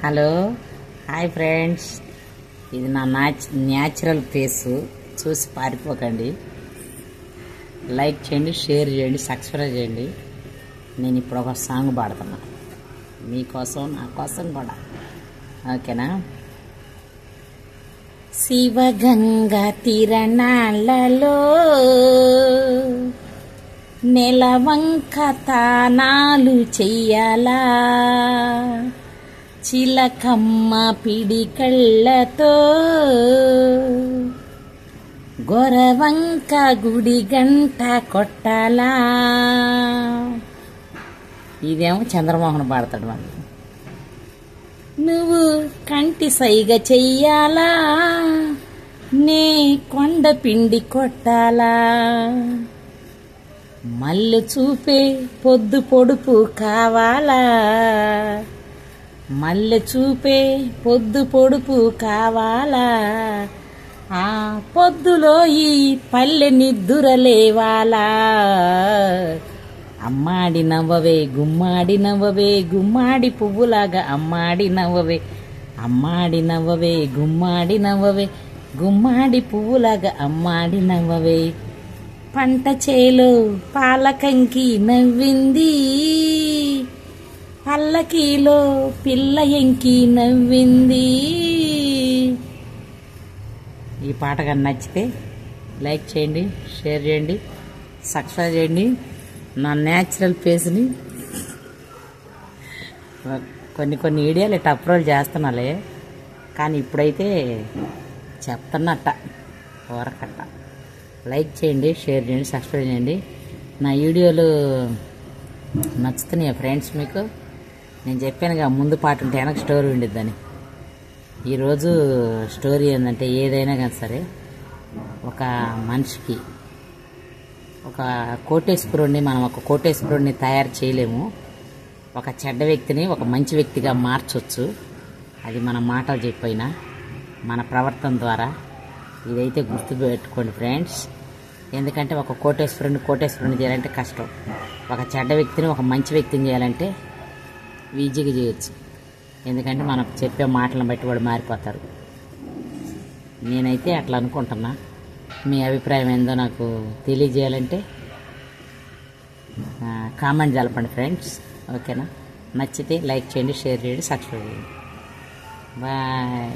Hello hi friends, ఇది నా natural face. చూసి పారిపోకండి. లైక్ చేయండి, షేర్ చేయండి, సబ్స్క్రైబ్ చేయండి. నేను ఇప్పుడు ఒక సాంగ్ పాడుతున్నా మీకోసం, నా కోసం కూడా. ఓకేనా? శివగంగా తిరణాలలో నెలవంక తానాలు చెయ్యాలా, చిలకమ్మ పిడికళ్ళతో గొరవంక గుడి గంట కొట్టాలా. ఇదేమో చంద్రమోహన్ పాడతాడు. మరి నువ్వు కంటి సైగ చెయ్యాలా, నే కొండ పిండి కొట్టాలా. మల్లె చూపే పొద్దు పొడుపు కావాలా, మల్లె చూపే పొద్దు పొడుపు కావాలా. ఆ పొద్దులో ఈ పల్లె నిద్దురలేవాలా. అమ్మాడి నవ్వవే గుమ్మాడి నవ్వవే, గుమ్మాడి పువ్వులాగా అమ్మాడి నవ్వవే. అమ్మాడి నవ్వవే గుమ్మాడి నవ్వవే, గుమ్మాడి పువ్వులాగా అమ్మాడి నవ్వవే. పంట చేలో పాలకంకి నవ్వింది, పల్లకీలో పిల్ల ఎంకి నవ్వింది. ఈ పాట కానీ నచ్చితే లైక్ చేయండి, షేర్ చేయండి, సబ్స్క్రైబ్ చేయండి. నా న్యాచురల్ ఫేస్ని కొన్ని వీడియోలు ఇట్లా అప్లోడ్ చేస్తున్నాలే, కానీ ఇప్పుడైతే చెప్తున్నట్ట ఓరకట్ట. లైక్ చేయండి, షేర్ చేయండి, సబ్స్క్రైబ్ చేయండి. నా వీడియోలు నచ్చుతున్నాయా ఫ్రెండ్స్ మీకు? నేను చెప్పానుగా ముందు పాట ఉంటే వెనక స్టోరీ ఉండిద్దని. ఈరోజు స్టోరీ ఏంటంటే, ఏదైనా కానీ సరే ఒక మనిషికి ఒక కోటేశ్వరుడిని మనం ఒక కోటేశ్వరుడిని తయారు చేయలేము. ఒక చెడ్డ వ్యక్తిని ఒక మంచి వ్యక్తిగా మార్చవచ్చు. అది మన మాటలు చెప్పైనా మన ప్రవర్తన ద్వారా. ఇదైతే గుర్తుపెట్టుకోండి ఫ్రెండ్స్. ఎందుకంటే ఒక కోటేశ్వరుని చేయాలంటే కష్టం. ఒక చెడ్డ వ్యక్తిని ఒక మంచి వ్యక్తిని చేయాలంటే ఈజీగా చేయొచ్చు. ఎందుకంటే మనం చెప్పే మాటలను బట్టి వాడు మారిపోతారు. నేనైతే అట్లా అనుకుంటున్నా. మీ అభిప్రాయం ఏందో నాకు తెలియజేయాలంటే కామెంట్ తెలపండి ఫ్రెండ్స్. ఓకేనా? నచ్చితే లైక్ చేయండి, షేర్ చేయండి, సబ్స్క్రైబ్ చేయండి. బాయ్.